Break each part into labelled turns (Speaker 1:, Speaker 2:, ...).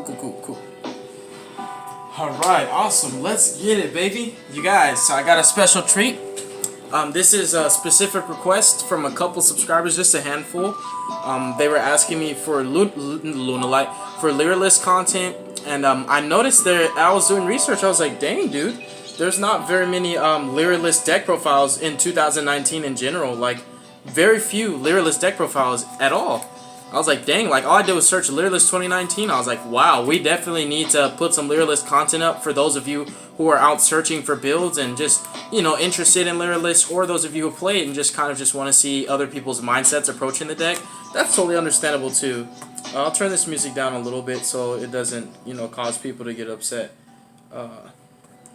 Speaker 1: Cool. Alright, awesome. Let's get it, baby. You guys, so I got a special treat. This is a specific request from a couple subscribers, just a handful. They were asking me for LYRULISC, for LYRULISC content, and I noticed that I was doing research. I was like, dang, dude, there's not very many LYRULISC deck profiles in 2019 in general. Like, very few LYRULISC deck profiles at all. I was like, dang, like all I did was search LYRULISC 2019. I was like, wow, we definitely need to put some LYRULISC content up for those of you who are out searching for builds and just, you know, interested in LYRULISC, or those of you who play it and just kind of just want to see other people's mindsets approaching the deck. That's totally understandable too. I'll turn this music down a little bit so it doesn't, you know, cause people to get upset.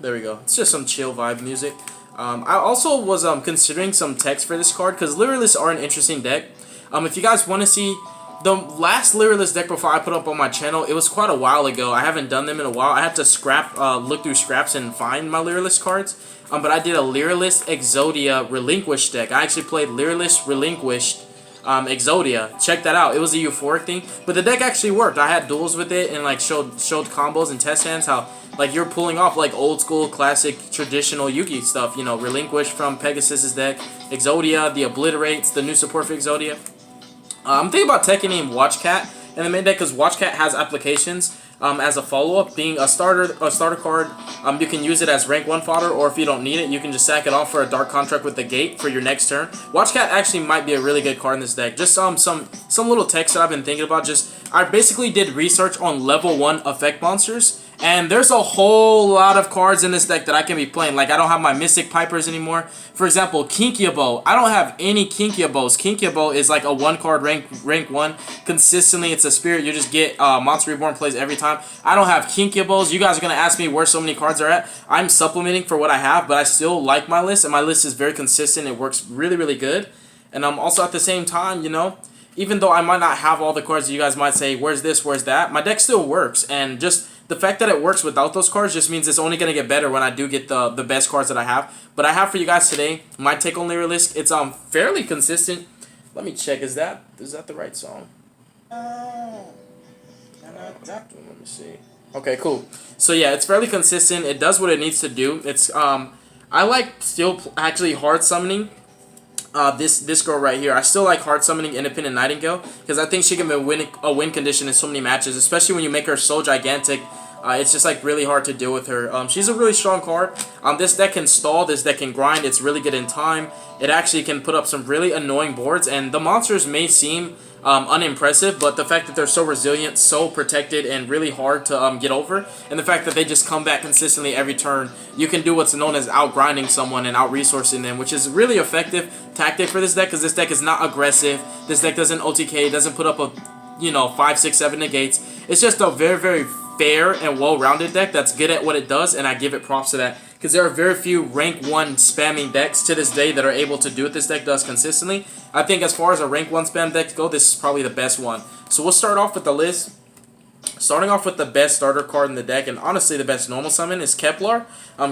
Speaker 1: There we go. It's just some chill vibe music. I also was considering some text for this card because LYRULISC are an interesting deck. If you guys want to see the last LYRULISC deck profile I put up on my channel, it was quite a while ago. I haven't done them in a while. I had to look through scraps and find my LYRULISC cards. But I did a LYRULISC Exodia Relinquished deck. I actually played LYRULISC Relinquished Exodia. Check that out. It was a euphoric thing, but the deck actually worked. I had duels with it and like showed combos and test hands how like you're pulling off like old school classic traditional Yugi stuff. You know, Relinquished from Pegasus's deck, Exodia, the Obliterates, the new support for Exodia. I'm thinking about taking in Watchcat in the main deck because Watchcat has applications as a follow-up. Being a starter card, you can use it as rank 1 fodder, or if you don't need it, you can just sack it off for a Dark Contract with the Gate for your next turn. Watchcat actually might be a really good card in this deck. Just some little text that I've been thinking about. I basically did research on level 1 effect monsters, and there's a whole lot of cards in this deck that I can be playing. Like, I don't have my Mystic Pipers anymore. For example, Kinkyabo. I don't have any Kinkybos. Kinkybabo is like a 1-card rank 1. Consistently, it's a spirit. You just get Monster Reborn plays every time. I don't have Kinkybos. You guys are going to ask me where so many cards are at. I'm supplementing for what I have, but I still like my list, and my list is very consistent. It works really, really good. And also at the same time, you know, even though I might not have all the cards that you guys might say, where's this, where's that, my deck still works. And just the fact that it works without those cards just means it's only going to get better when I do get the best cards that I have. But I have for you guys today my take on LYRULISC. It's fairly consistent. Let me check. Is that the right song? Let me see. Okay, cool. So yeah, it's fairly consistent. It does what it needs to do. It's I like still actually hard summoning this girl right here. I still like hard summoning Independent Nightingale because I think she can be a win condition in so many matches, especially when you make her so gigantic. It's just like really hard to deal with her. She's a really strong card. This deck can stall, this deck can grind. It's really good in time. It actually can put up some really annoying boards, and the monsters may seem unimpressive, but the fact that they're so resilient, so protected, and really hard to get over, and the fact that they just come back consistently every turn, you can do what's known as out-grinding someone and out-resourcing them, which is really effective tactic for this deck because this deck is not aggressive. This deck doesn't OTK, doesn't put up a, you know, 5, 6, 7 negates. It's just a very, very fair and well-rounded deck that's good at what it does, and I give it props to that because there are very few rank 1 spamming decks to this day that are able to do what this deck does consistently. I think as far as a rank 1 spam deck go, this is probably the best one. So we'll start off with the list. Starting off with the best starter card in the deck, and honestly the best normal summon, is Kepler.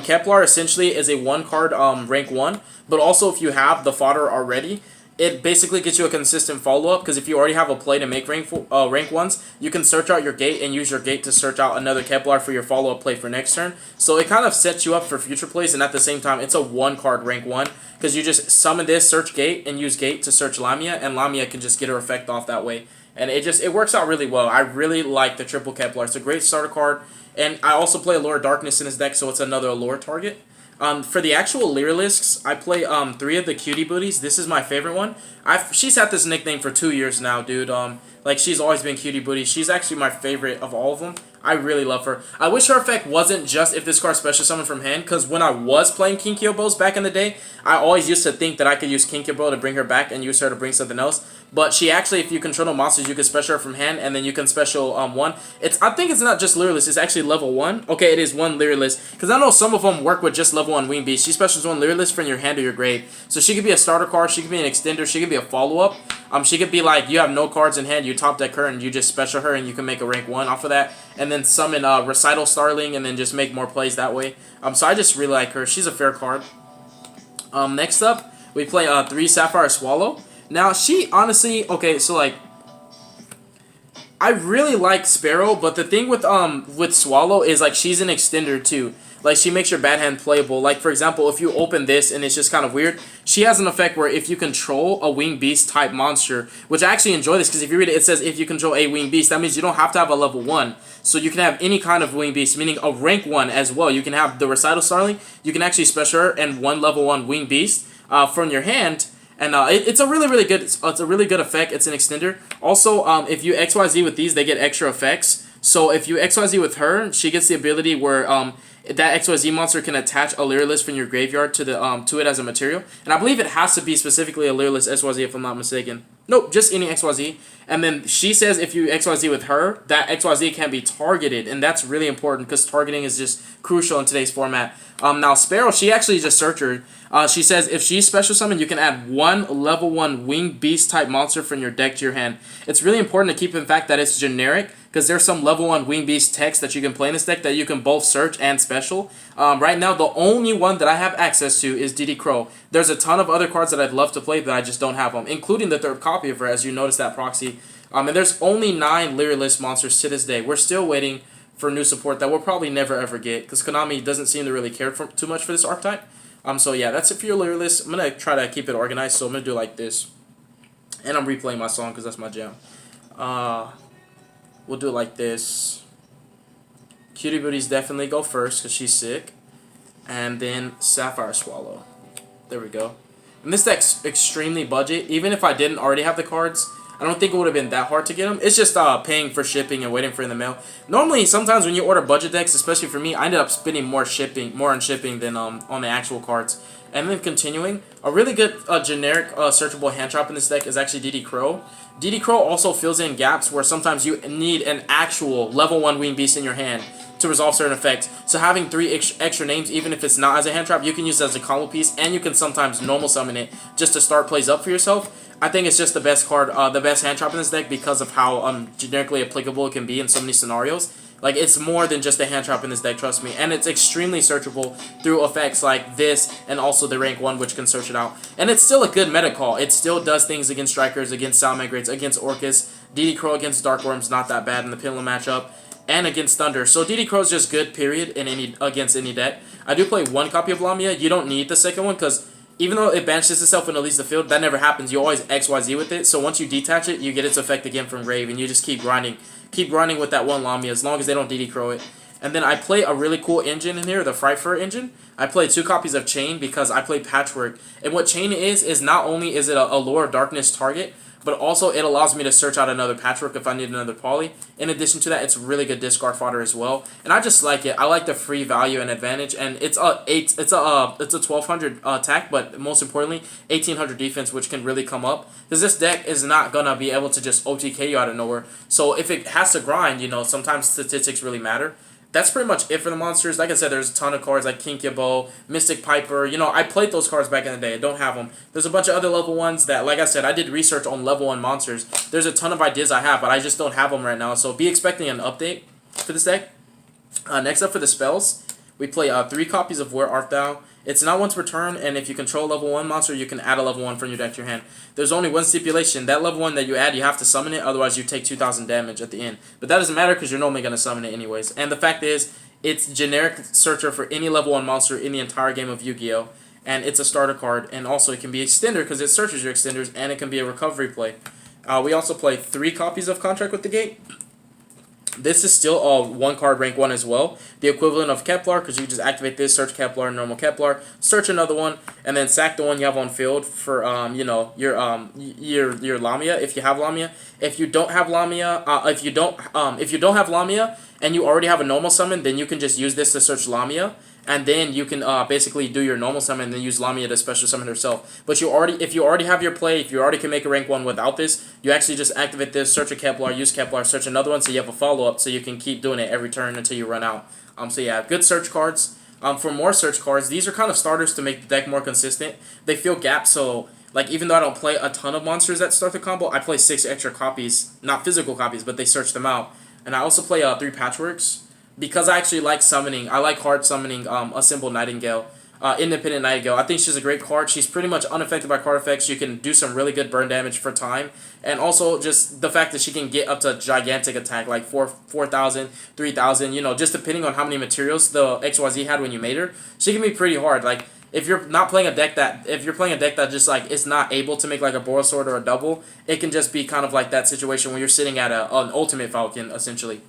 Speaker 1: Kepler essentially is a 1-card rank 1, but also if you have the fodder already, it basically gets you a consistent follow-up, because if you already have a play to make rank 1s, you can search out your gate and use your gate to search out another Kepler for your follow-up play for next turn. So it kind of sets you up for future plays, and at the same time, it's a 1-card rank 1, because you just summon this, search gate, and use gate to search Lamia, and Lamia can just get her effect off that way. And it works out really well. I really like the triple Kepler. It's a great starter card, and I also play Allure Darkness in his deck, so it's another Allure target. For the actual LYRULISCs, I play 3 of the Cutie Booties. This is my favorite one. She's had this nickname for 2 years now, dude. Like, she's always been Cutie Booty. She's actually my favorite of all of them. I really love her. I wish her effect wasn't just if this card special summoned from hand, because when I was playing Kinkyobos back in the day, I always used to think that I could use Kinkybo to bring her back and use her to bring something else. But she actually, if you control no monsters, you can special her from hand, and then you can special 1. I think it's not just LYRULISC, it's actually level 1. Okay, it is 1 LYRULISC, because I know some of them work with just level 1 Wing Beast. She specials 1 LYRULISC from your hand or your grave. So she could be a starter card, she could be an extender, she could be a follow-up. She could be like, you have no cards in hand, you top deck her, and you just special her, and you can make a rank 1 off of that. And then summon Recital Starling, and then just make more plays that way. So I just really like her. She's a fair card. Next up, we play 3 Sapphire Swallow. Now, she honestly, okay, so like, I really like Sparrow, but the thing with Swallow is like she's an extender too. Like she makes your bad hand playable. Like for example, if you open this and it's just kind of weird, she has an effect where if you control a winged beast type monster, which I actually enjoy this because if you read it, it says if you control a winged beast, that means you don't have to have a level 1. So you can have any kind of winged beast, meaning a rank 1 as well. You can have the Recital Starling, you can actually special her and one level 1 winged beast from your hand. And it's a really good it's a really good effect. It's an extender. Also, if you XYZ with these, they get extra effects. So if you XYZ with her, she gets the ability where that XYZ monster can attach a LYRULISC from your graveyard to the to it as a material. And I believe it has to be specifically a LYRULISC XYZ if I'm not mistaken. Nope, just any XYZ. And then she says if you XYZ with her, that XYZ can be targeted, and that's really important because targeting is just crucial in today's format. Now Sparrow, she actually just searched her. She says if she's special summon, you can add one level 1 winged beast type monster from your deck to your hand. It's really important to keep in fact that it's generic because there's some level 1 winged beast text that you can play in this deck that you can both search and special. Right now, the only one that I have access to is DD Crow. There's a ton of other cards that I'd love to play, but I just don't have them, including the third copy of her, as you notice that proxy. And there's only 9 LYRULISC monsters to this day. We're still waiting for new support that we'll probably never ever get because Konami doesn't seem to really care too much for this archetype. So yeah, that's it for your LYRULISC. I'm going to try to keep it organized, so I'm going to do it like this. And I'm replaying my song because that's my jam. We'll do it like this. Cutie Booties definitely go first because she's sick. And then Sapphire Swallow. There we go. And this deck's extremely budget. Even if I didn't already have the cards, I don't think it would have been that hard to get them. It's just paying for shipping and waiting for in the mail. Normally, sometimes when you order budget decks, especially for me, I ended up spending more on shipping than on the actual cards. And then continuing, a really good generic searchable hand trap in this deck is actually DD Crow. DD Crow also fills in gaps where sometimes you need an actual level 1 winged beast in your hand to resolve certain effects. So having 3 extra names, even if it's not as a hand trap, you can use it as a combo piece, and you can sometimes normal summon it just to start plays up for yourself. I think it's just the best card, the best hand trap in this deck because of how generically applicable it can be in so many scenarios. Like, it's more than just a hand trap in this deck, trust me. And it's extremely searchable through effects like this and also the rank 1, which can search it out. And it's still a good meta call. It still does things against Strikers, against Sound Migrates, against Orcus. DD Crow against Dark Worm's not that bad in the Pendulum matchup. And against Thunder. So DD Crow's just good, period, in against any deck. I do play 1 copy of Lamia. You don't need the second one because even though it banishes itself and it leaves the field, that never happens. You always XYZ with it. So once you detach it, you get its effect again from grave, and you just keep grinding. Keep grinding with that 1 Lamia as long as they don't DD Crow it. And then I play a really cool engine in here, the Fright Fur engine. I play 2 copies of Chain because I play Patchwork. And what Chain is not only is it a Lure of Darkness target, but also it allows me to search out another Patchwork if I need another Poly. In addition to that, it's really good discard fodder as well. And I just like it. I like the free value and advantage. And it's a 1200 attack, but most importantly, 1800 defense, which can really come up. Because this deck is not going to be able to just OTK you out of nowhere. So if it has to grind, you know, sometimes statistics really matter. That's pretty much it for the monsters. Like I said, there's a ton of cards like Kinkabo, Mystic Piper. You know, I played those cards back in the day. I don't have them. There's a bunch of other level 1s that, like I said, I did research on level 1 monsters. There's a ton of ideas I have, but I just don't have them right now. So be expecting an update for this deck. Next up for the spells, we play 3 copies of Where Art Thou. It's not once per turn, and if you control level 1 monster, you can add a level 1 from your deck to your hand. There's only one stipulation. That level 1 that you add, you have to summon it, otherwise you take 2,000 damage at the end. But that doesn't matter because you're normally going to summon it anyways. And the fact is, it's generic searcher for any level 1 monster in the entire game of Yu-Gi-Oh! And it's a starter card, and also it can be extender because it searches your extenders, and it can be a recovery play. We also play 3 copies of Contract with the Gate. This is still a 1 card rank 1 as well. The equivalent of Kepler, because you just activate this, search Kepler, normal Kepler, search another one, and then sack the one you have on field for you know, your Lamia if you have Lamia. If you don't have Lamia, if you don't have Lamia and you already have a normal summon, then you can just use this to search Lamia. And then you can basically do your normal summon and then use Lamia to special summon herself. But if you already have your play, if you already can make a rank 1 without this, you actually just activate this, search a Kepler, use Kepler, search another one so you have a follow-up so you can keep doing it every turn until you run out. So yeah, good search cards. For more search cards, these are kind of starters to make the deck more consistent. They fill gaps, so like even though I don't play a ton of monsters that start the combo, I play 6 extra copies, not physical copies, but they search them out. And I also play 3 Patchworks. Because I actually like summoning, I like hard summoning a Simple Nightingale. Independent Nightingale. I think she's a great card. She's pretty much unaffected by card effects. You can do some really good burn damage for time. And also just the fact that she can get up to gigantic attack, like 4,000, 3,000, you know, just depending on how many materials the XYZ had when you made her. She can be pretty hard. Like, if you're not playing a deck that, if you're playing a deck that just, like, is not able to make, like, a Boros Sword or a double, it can just be kind of like that situation where you're sitting at an Ultimate Falcon, essentially.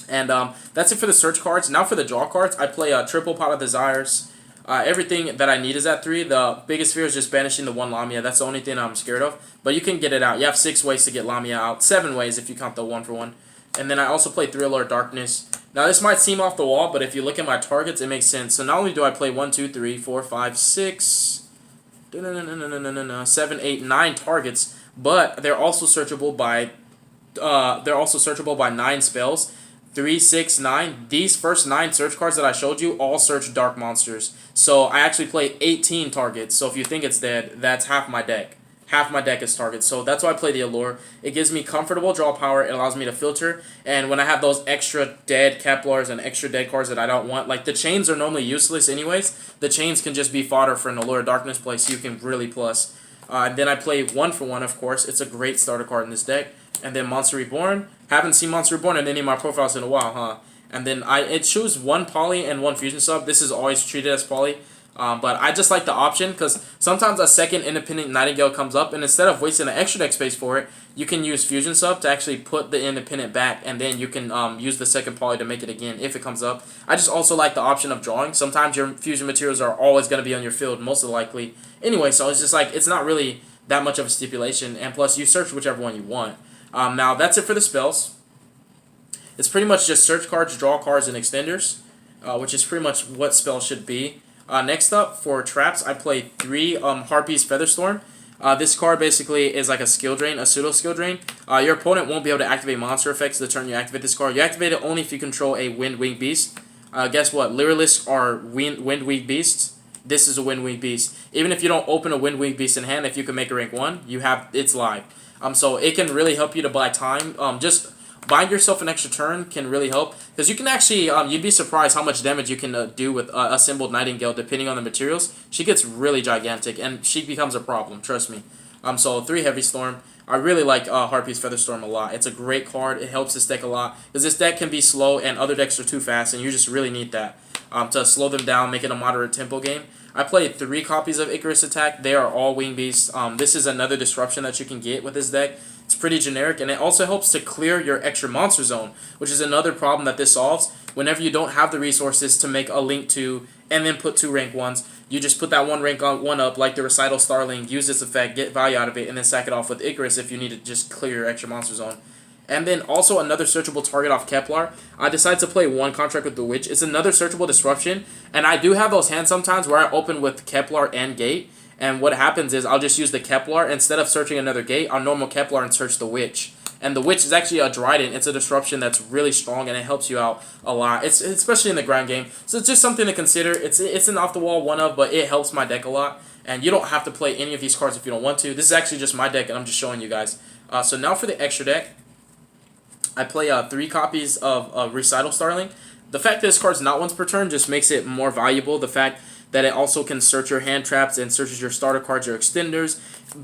Speaker 1: And that's it for the search cards. Now for the draw cards, I play a triple Pot of Desires. Everything that I need is at 3. The biggest fear is just banishing the 1 Lamia. That's the only thing I'm scared of. But you can get it out. You have 6 ways to get Lamia out. 7 ways if you count the 1-for-1. And then I also play 3 Allure Darkness. Now this might seem off the wall, but if you look at my targets, it makes sense. So not only do I play 1, 2, 3, 4, 5, 6, 7, 8, 9 targets, but they're also searchable by 9 spells. 3, 6, 9. These first 9 search cards that I showed you all search dark monsters. So I actually play 18 targets. So if you think it's dead, that's half my deck. Half my deck is targets. So that's why I play the Allure. It gives me comfortable draw power. It allows me to filter. And when I have those extra dead Keplars and extra dead cards that I don't want, like the chains are normally useless anyways. The chains can just be fodder for an Allure Darkness play, so you can really plus. Then I play 1-for-1, of course. It's a great starter card in this deck. And then Monster Reborn. Haven't seen Monster Reborn in any of my profiles in a while, huh? And then it choose 1 Poly and 1 Fusion Sub. This is always treated as Poly. But I just like the option because sometimes a second Independent Nightingale comes up, and instead of wasting an extra deck space for it, you can use Fusion Sub to actually put the Independent back, and then you can use the second Poly to make it again if it comes up. I just also like the option of drawing. Sometimes your Fusion materials are always going to be on your field, most likely. Anyway, so it's just like, it's not really that much of a stipulation, and plus you search whichever one you want. Now that's it for the spells. It's pretty much just search cards, draw cards, and extenders, which is pretty much what spells should be. Next up, for traps, I play 3 Harpy's Featherstorm. This card basically is like a skill drain, a pseudo skill drain. Your opponent won't be able to activate monster effects the turn you activate this card. You activate it only if you control a Wind Winged Beast. Guess what? LYRULISC are Wind Winged Beasts. This is a Wind Winged Beast. Even if you don't open a Wind Winged Beast in hand, if you can make a rank 1, it's live. So it can really help you to buy time. Just buying yourself an extra turn can really help, because you can actually, you'd be surprised how much damage you can do with Assembled Nightingale depending on the materials. She gets really gigantic, and she becomes a problem, trust me. So 3 Heavy Storm. I really like Harpy's Featherstorm a lot. It's a great card. It helps this deck a lot, because this deck can be slow and other decks are too fast, and you just really need that to slow them down, make it a moderate tempo game. I played 3 copies of Icarus Attack. They are all Wing Beasts. This is another disruption that you can get with this deck. It's pretty generic, and it also helps to clear your extra monster zone, which is another problem that this solves. Whenever you don't have the resources to make a Link 2 and then put 2 rank 1s, you just put that 1 rank 1 up, like the Recital Starling, use this effect, get value out of it, and then sack it off with Icarus if you need to just clear your extra monster zone. And then also another searchable target off Kepler. I decided to play 1 Contract with the Witch. It's another searchable disruption, and I do have those hands sometimes where I open with Kepler and Gate, and what happens is I'll just use the Kepler. Instead of searching another Gate, I'll normal Kepler and search the Witch. And the Witch is actually a Dryden. It's a disruption that's really strong, and it helps you out a lot. It's especially in the grind game. So it's just something to consider. It's an off-the-wall one-of, but it helps my deck a lot. And you don't have to play any of these cards if you don't want to. This is actually just my deck, and I'm just showing you guys. So now for the extra deck. I play 3 copies of Recital Starling. The fact that this card's not once per turn just makes it more valuable. The fact that it also can search your hand traps and searches your starter cards, your extenders.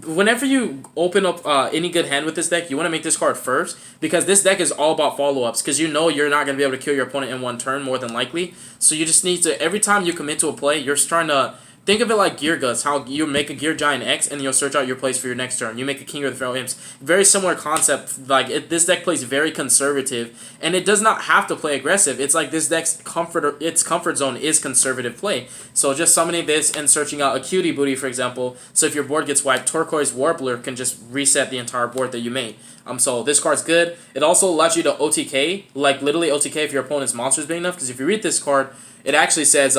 Speaker 1: Whenever you open up any good hand with this deck, you want to make this card first, because this deck is all about follow-ups, because you know you're not going to be able to kill your opponent in 1 turn, more than likely. So you just need to, every time you commit to a play, you're trying to think of it like Gear Guts, how you make a Gear Giant X and you'll search out your plays for your next turn. You make a King of the Feral Imps. Very similar concept. Like this deck plays very conservative, and it does not have to play aggressive. It's like this deck's comfort zone is conservative play. So just summoning this and searching out a Cutie Booty, for example. So if your board gets wiped, Turquoise Warbler can just reset the entire board that you made. So this card's good. It also allows you to OTK, like literally OTK if your opponent's monster is big enough. Because if you read this card, it actually says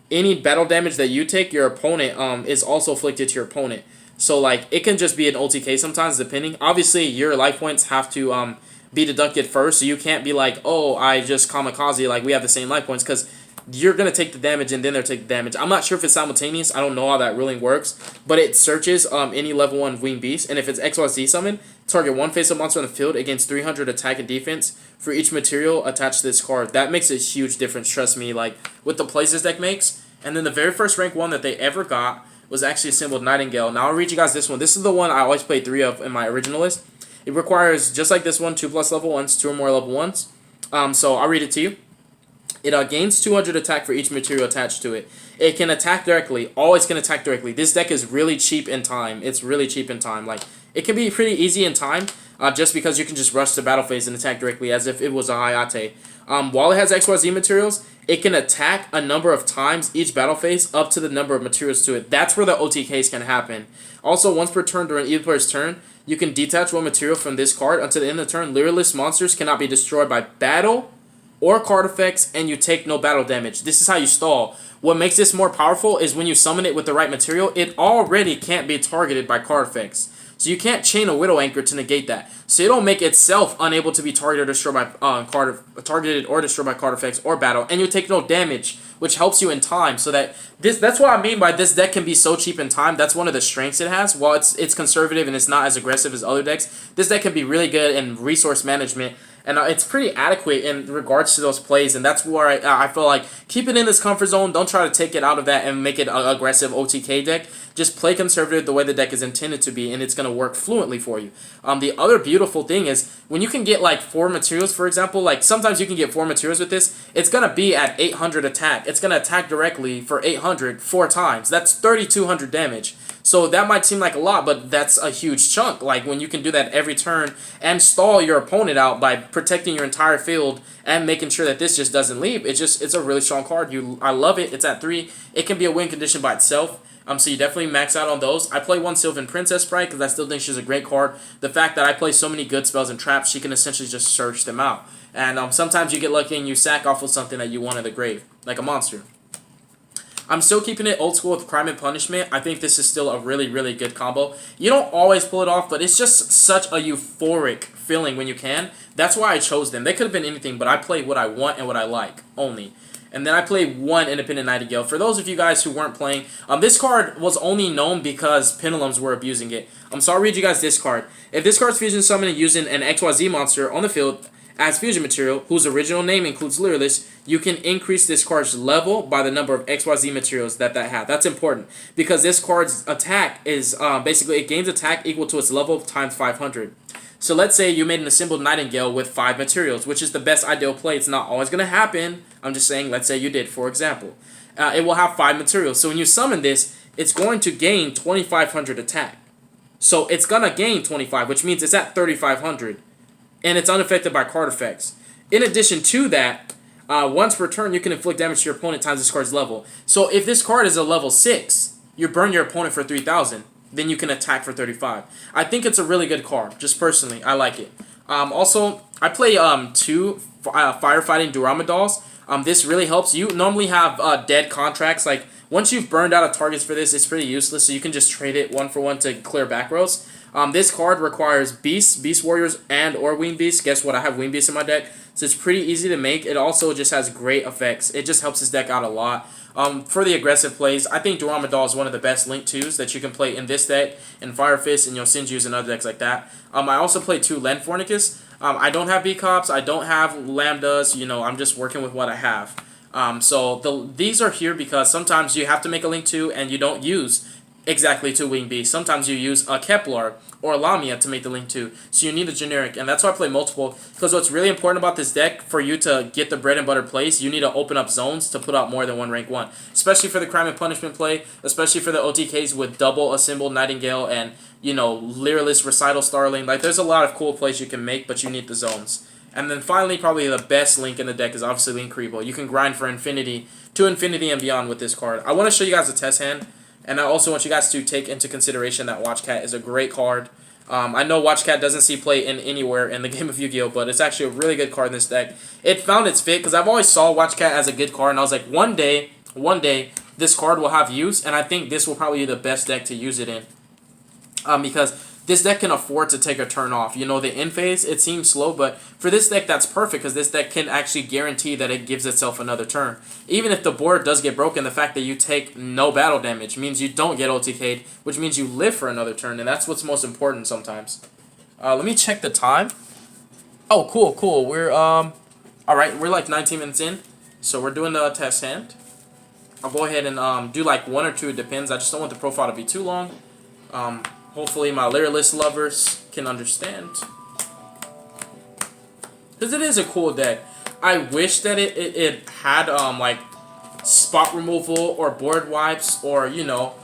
Speaker 1: any battle damage that you take, your opponent is also afflicted to your opponent. So like it can just be an OTK sometimes, depending. Obviously, your life points have to be deducted first, so you can't be like, oh, I just kamikaze, like we have the same life points, because you're gonna take the damage and then they'll take the damage. I'm not sure if it's simultaneous. I don't know how that ruling works, but it searches any level 1 Winged Beast, and if it's XYZ summon, target 1 face-up monster on the field against 300 attack and defense for each material attached to this card. That makes a huge difference, trust me. Like with the plays this deck makes, And then the very first rank 1 that they ever got was actually assembled Nightingale. Now I'll read you guys this one. This is the one I always played 3 of in my original list. It requires, just like this one, 2+ level 1s, 2 or more level 1s. So I'll read it to you. It gains 200 attack for each material attached to it. It can attack directly. Always can attack directly. This deck is really cheap in time. It's really cheap in time. Like, it can be pretty easy in time, just because you can just rush the battle phase and attack directly as if it was a Hayate. While it has XYZ materials, it can attack a number of times each battle phase up to the number of materials to it. That's where the OTKs can happen. Also, once per turn during either player's turn, you can detach one material from this card until the end of the turn. LYRULISC monsters cannot be destroyed by battle or card effects, and you take no battle damage. This is how you stall. What makes this more powerful is when you summon it with the right material, it already can't be targeted by card effects. So you can't chain a Widow Anchor to negate that. So it'll make itself unable to be targeted or destroyed by card effects or battle, and you take no damage, which helps you in time. So that's what I mean by this deck can be so cheap in time. That's one of the strengths it has. While it's conservative and it's not as aggressive as other decks, this deck can be really good in resource management. And it's pretty adequate in regards to those plays, and that's where I feel like keep it in this comfort zone. Don't try to take it out of that and make it an aggressive OTK deck. Just play conservative the way the deck is intended to be, and it's going to work fluently for you. The other beautiful thing is when you can get like 4 materials, for example, like sometimes you can get 4 materials with this, it's going to be at 800 attack. It's going to attack directly for 800 4 times. That's 3,200 damage. So that might seem like a lot, but that's a huge chunk. Like when you can do that every turn and stall your opponent out by protecting your entire field and making sure that this just doesn't leave, it's a really strong card. I love it. It's at 3. It can be a win condition by itself. So you definitely max out on those. I play one Sylvan Princess Sprite because I still think she's a great card. The fact that I play so many good spells and traps, she can essentially just search them out. And sometimes you get lucky and you sack off with something that you want in the grave, like a monster. I'm still keeping it old school with Crime and Punishment. I think this is still a really, really good combo. You don't always pull it off, but it's just such a euphoric feeling when you can. That's why I chose them. They could have been anything, but I play what I want and what I like only. And then I play one Independent Nightingale. For those of you guys who weren't playing, this card was only known because Pendulums were abusing it. So I'll read you guys this card. If this card's fusion summoned using an XYZ monster on the field as fusion material, whose original name includes LYRULISC, you can increase this card's level by the number of XYZ materials that have. That's important because this card's attack is basically it gains attack equal to its level times 500. So let's say you made an assembled Nightingale with 5 materials, which is the best ideal play. It's not always going to happen. I'm just saying, let's say you did, for example. It will have 5 materials. So when you summon this, it's going to gain 2,500 attack. So it's going to gain 25, which means it's at 3,500. And it's unaffected by card effects. In addition to that, once per turn, you can inflict damage to your opponent times this card's level. So if this card is a level 6, you burn your opponent for 3,000. Then you can attack for 35. I think it's a really good card. Just personally, I like it. Also, I play 2 firefighting Durama dolls. This really helps. You normally have dead contracts. Like once you've burned out of targets for this, it's pretty useless. So you can just trade it 1 for 1 to clear back rows. This card requires Beasts, Beast Warriors, and or Wing Beasts. Guess what? I have Wing Beasts in my deck. So it's pretty easy to make. It also just has great effects. It just helps this deck out a lot. For the aggressive plays, I think Durama Doll is one of the best Link 2s that you can play in this deck, in Fire Fist, and Yosenju's and other decks like that. I also play 2 Lenfornicus. I don't have B-Cops. I don't have Lambdas. You know, I'm just working with what I have. These are here because sometimes you have to make a Link 2 and you don't use exactly 2 Wing Beasts. Sometimes you use a Kepler or a Lamia to make the Link 2. So you need a generic, and that's why I play multiple. Because what's really important about this deck, for you to get the bread and butter plays, you need to open up zones to put out more than 1 rank 1. Especially for the Crime and Punishment play, especially for the OTKs with double assembled Nightingale and, you know, LYRULISC Recital Starling. Like, there's a lot of cool plays you can make, but you need the zones. And then finally, probably the best Link in the deck is obviously Link Rebo. You can grind for infinity, to infinity and beyond with this card. I want to show you guys a test hand. And I also want you guys to take into consideration that Watchcat is a great card. I know Watchcat doesn't see play in anywhere in the game of Yu-Gi-Oh! But it's actually a really good card in this deck. It found its fit because I've always saw Watchcat as a good card. And I was like, one day, this card will have use. And I think this will probably be the best deck to use it in. Because this deck can afford to take a turn off. You know, the end phase, it seems slow, but for this deck, that's perfect because this deck can actually guarantee that it gives itself another turn. Even if the board does get broken, the fact that you take no battle damage means you don't get OTK'd, which means you live for another turn, and that's what's most important sometimes. Let me check the time. Oh, cool. We're, alright, we're like 19 minutes in, so we're doing the test hand. I'll go ahead and do like 1 or 2, it depends. I just don't want the profile to be too long. Hopefully my LYRULISC lovers can understand. Because it is a cool deck. I wish that it had like spot removal or board wipes, or you know,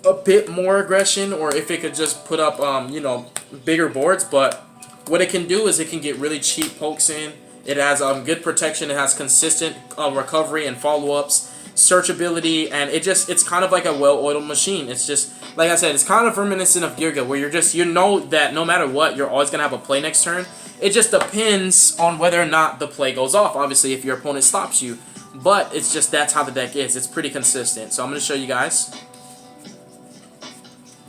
Speaker 1: a bit more aggression, or if it could just put up you know, bigger boards. But what it can do is it can get really cheap pokes in. It has good protection. It has consistent recovery and follow-ups, searchability, and it's kind of like a well-oiled machine. It's just, like I said, it's kind of reminiscent of Gear Guild, where you know that no matter what, you're always gonna have a play next turn. It just depends on whether or not the play goes off, obviously, if your opponent stops you. But it's just, that's how the deck is. It's pretty consistent. So I'm going to show you guys.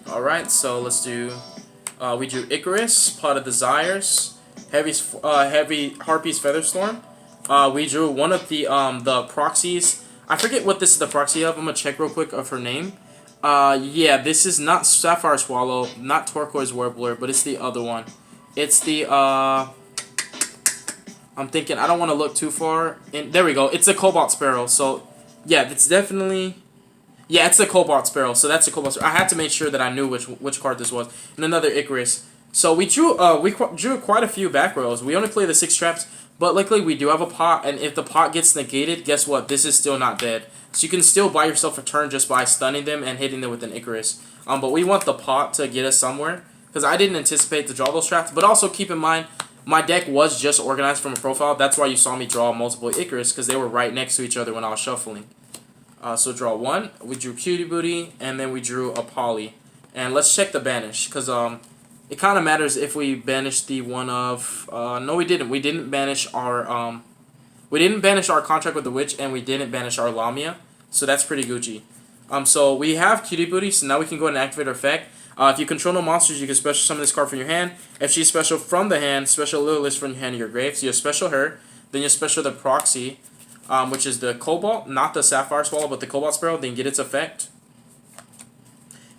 Speaker 1: Alright, so let's do... we drew Icarus, Pot of Desires, Heavy Harpy's Featherstorm. We drew one of the proxies. I forget what this is the proxy of. I'm going to check real quick of her name. Yeah, this is not Sapphire Swallow, not Turquoise Warbler, but it's the other one. It's the, I'm thinking, I don't want to look too far. And there we go. It's a Cobalt Sparrow. So, yeah, it's definitely... Yeah, it's the Cobalt Sparrow. So that's a Cobalt Sparrow. I had to make sure that I knew which card this was. And another Icarus. So we drew quite a few back rows. We only play the 6 traps, but luckily we do have a pot. And if the pot gets negated, guess what? This is still not dead. So you can still buy yourself a turn just by stunning them and hitting them with an Icarus. But we want the pot to get us somewhere, because I didn't anticipate to draw those traps. But also keep in mind, my deck was just organized from a profile. That's why you saw me draw multiple Icarus, because they were right next to each other when I was shuffling. So draw 1. We drew Cutie Booty, and then we drew a Poly. And let's check the banish, because it kind of matters if we banish the one of... no, we didn't. We didn't banish our... we didn't banish our Contract with the Witch, and we didn't banish our Lamia. So that's pretty Gucci. So we have Cutie Booty, so now we can go ahead and activate her effect. If you control no monsters, you can special summon this card from your hand. If she's special from the hand, special LYRULISC from your hand to your grave. So you special her, then you special the proxy, which is the Cobalt, not the Sapphire Swallow, but the Cobalt Sparrow, then get its effect.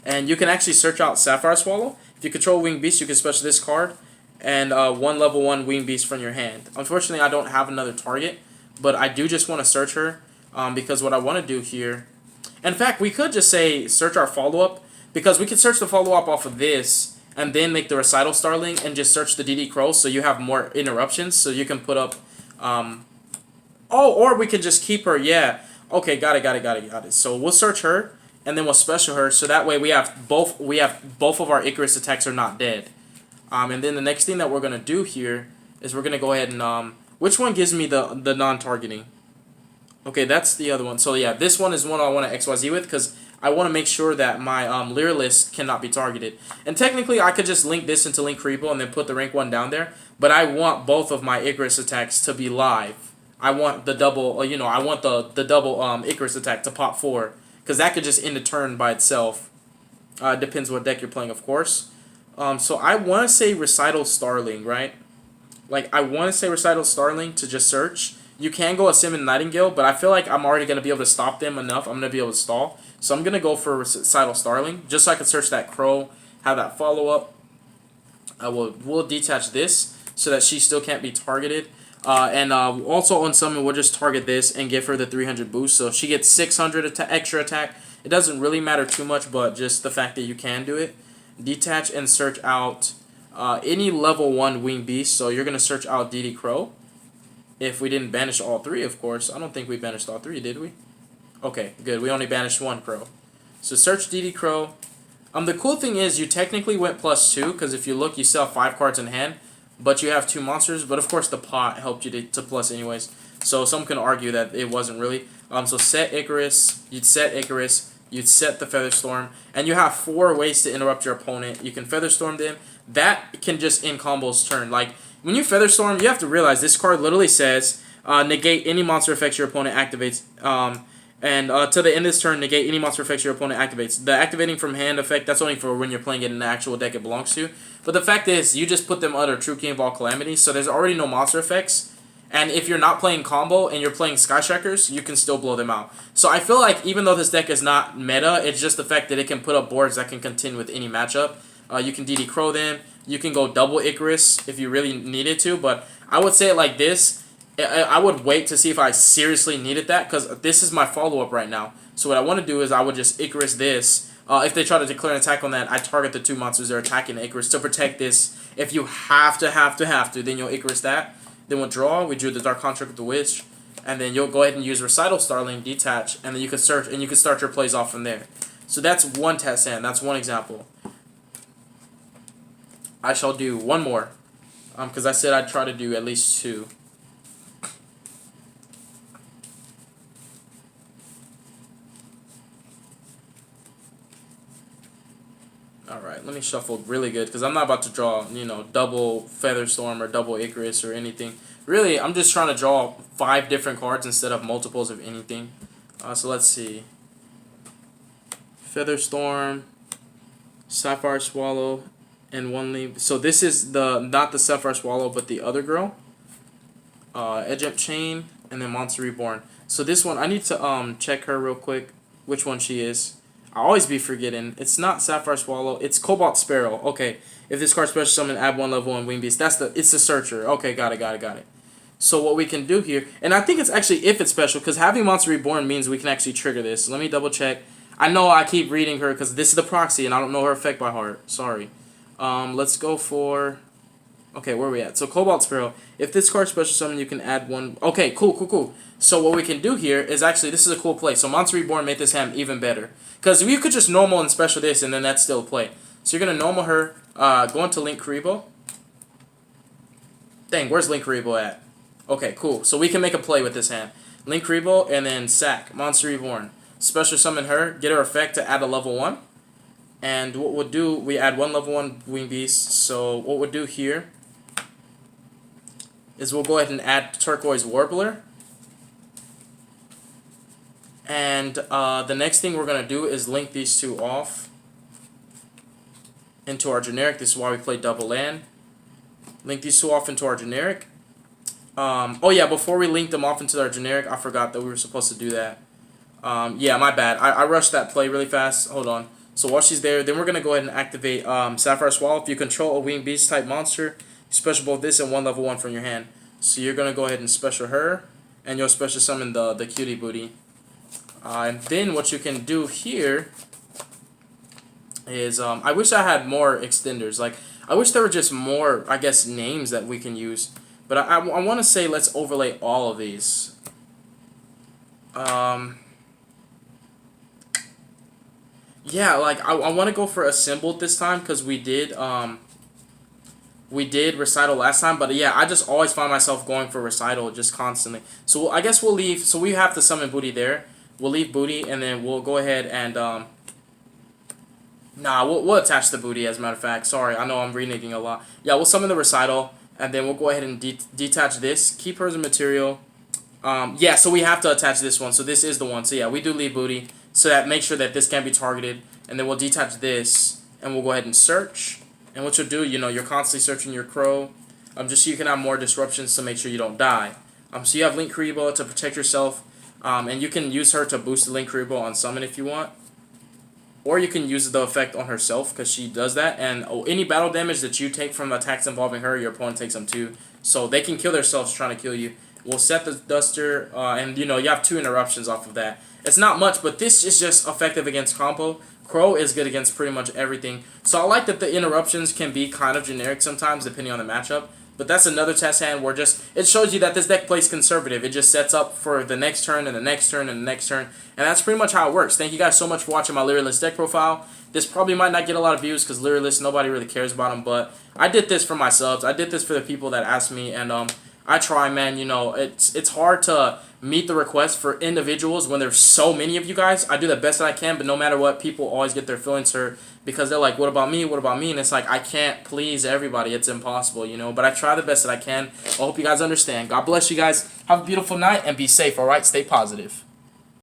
Speaker 1: And you can actually search out Sapphire Swallow. If you control Winged Beast, you can special this card, and one level 1 Winged Beast from your hand. Unfortunately, I don't have another target, but I do just want to search her, because what I want to do here... In fact, we could just say search our follow-up, because we could search the follow-up off of this, and then make the Recital Starling, and just search the DD Crow, so you have more interruptions, so you can put up... oh, or we could just keep her, yeah. Okay, got it. So we'll search her, and then we'll special her, so that way we have both of our Icarus attacks are not dead. And then the next thing that we're going to do here is we're going to go ahead and... which one gives me the non-targeting? Okay, that's the other one. So yeah, this one is one I want to XYZ with, because I want to make sure that my LYRULISC cannot be targeted. And technically, I could just link this into Link Creeple and then put the rank 1 down there, but I want both of my Icarus attacks to be live. I want the double, you know, I want the double Icarus attack to pop 4, because that could just end a turn by itself. Depends what deck you're playing, of course. So I want to say Recital Starling, right? Like, I want to say Recital Starling to just search. You can go a Cinnamon Nightingale, but I feel like I'm already going to be able to stop them enough. I'm going to be able to stall. So I'm going to go for Recital Starling, just so I can search that Crow, have that follow-up. We'll detach this so that she still can't be targeted. And also on summon, we'll just target this and give her the 300 boost. So she gets 600 extra attack. It doesn't really matter too much, but just the fact that you can do it. Detach and search out any level 1 Winged Beast. So you're going to search out DD Crow. If we didn't banish all 3, of course. I don't think we banished all 3, did we? Okay, good. We only banished 1 Crow. So search DD Crow. The cool thing is you technically went +2, because if you look, you still have 5 cards in hand, but you have 2 monsters. But of course, the pot helped you to plus anyways. So some can argue that it wasn't really. So set Icarus. You'd set Icarus. You'd set the Featherstorm, and you have 4 ways to interrupt your opponent. You can Featherstorm them. That can just end combos turn. Like, when you Featherstorm, you have to realize this card literally says, negate any monster effects your opponent activates. To the end of this turn, negate any monster effects your opponent activates. The activating from hand effect, that's only for when you're playing it in the actual deck it belongs to. But the fact is, you just put them under True King of all calamities, so there's already no monster effects. And if you're not playing combo and you're playing Sky Strikers, you can still blow them out. So I feel like even though this deck is not meta, it's just the fact that it can put up boards that can contend with any matchup. You can DD Crow them. You can go double Icarus if you really needed to. But I would say it like this. I would wait to see if I seriously needed that, because this is my follow-up right now. So what I want to do is I would just Icarus this. If they try to declare an attack on that, I target the two monsters they're attacking Icarus to protect this. If you have to, then you'll Icarus that. Then we'll draw. We drew the Dark Contract with the Witch. And then you'll go ahead and use Recital Starling, detach, and then you can search, and you can start your plays off from there. So that's one test hand. That's one example. I shall do one more, because I said I'd try to do at least two. Alright, let me shuffle really good, because I'm not about to draw, double Featherstorm or double Icarus or anything. Really, I'm just trying to draw 5 different cards instead of multiples of anything. So let's see. Featherstorm, Sapphire Swallow, and one leaf. So this is not the Sapphire Swallow, but the other girl. Edge Chain, and then Monster Reborn. So this one, I need to check her real quick, which one she is. I always be forgetting. It's not Sapphire Swallow. It's Cobalt Sparrow. Okay. If this card special summon, add 1 level 1 Wing Beast. It's the Searcher. Okay, got it. So what we can do here, and I think it's actually if it's special, because having Monster Reborn means we can actually trigger this. Let me double check. I know I keep reading her because this is the proxy, and I don't know her effect by heart. Sorry. Let's go for... Okay, where are we at? So Cobalt Sparrow. If this card special summon, you can add 1... Okay, cool. So what we can do here is actually, this is a cool play. So Monster Reborn made this hand even better. Because you could just normal and special this, and then that's still a play. So you're going to normal her, go into Link Karibo. Dang, where's Link Karibo at? Okay, cool. So we can make a play with this hand. Link Karibo, and then sack. Monster Reborn. Special summon her, get her effect to add a level 1. And what we'll do, we add 1 level 1 Wing Beast. So what we'll do here is we'll go ahead and add Turquoise Warbler. And the next thing we're going to do is link these two off into our generic. This is why we play double land. Link these two off into our generic. Oh yeah, before we link them off into our generic, I forgot that we were supposed to do that. Yeah, my bad. I rushed that play really fast. Hold on. So while she's there, then we're going to go ahead and activate Sapphire Swallow. If you control a Winged Beast type monster, you special both this and 1 level 1 from your hand. So you're going to go ahead and special her, and you'll special summon the Cutie Booty. And then what you can do here is, I wish I had more extenders. Like, I wish there were just more, I guess, names that we can use. But I want to say let's overlay all of these. Yeah, like, I want to go for Assembled this time because we did Recital last time. But yeah, I just always find myself going for Recital just constantly. So I guess we'll leave, so we have to summon Booty there. We'll leave Booty, and then we'll go ahead and, we'll attach the Booty, as a matter of fact. Sorry, I know I'm reneging a lot. Yeah, we'll summon the Recital, and then we'll go ahead and detach this. Keep her as a material. Yeah, so we have to attach this one. So this is the one. So yeah, we do leave Booty, so that make sure that this can be targeted. And then we'll detach this, and we'll go ahead and search. And what you'll do, you're constantly searching your Crow, just so you can have more disruptions to make sure you don't die. So you have Link Karibo to protect yourself. And you can use her to boost the Link Karibo on summon if you want. Or you can use the effect on herself because she does that. And any battle damage that you take from attacks involving her, your opponent takes them too. So they can kill themselves trying to kill you. We'll set the Duster, and you have 2 interruptions off of that. It's not much, but this is just effective against combo. Crow is good against pretty much everything. So I like that the interruptions can be kind of generic sometimes depending on the matchup. But that's another test hand where it shows you that this deck plays conservative. It just sets up for the next turn and the next turn and the next turn. And that's pretty much how it works. Thank you guys so much for watching my LYRULISC deck profile. This probably might not get a lot of views because LYRULISC, nobody really cares about them. But I did this for my subs. I did this for the people that asked me. And I try, man. It's hard to meet the request for individuals when there's so many of you guys. I do the best that I can. But no matter what, people always get their feelings hurt. Because they're like, what about me? What about me? And it's like, I can't please everybody. It's impossible, But I try the best that I can. I hope you guys understand. God bless you guys. Have a beautiful night and be safe, all right? Stay positive.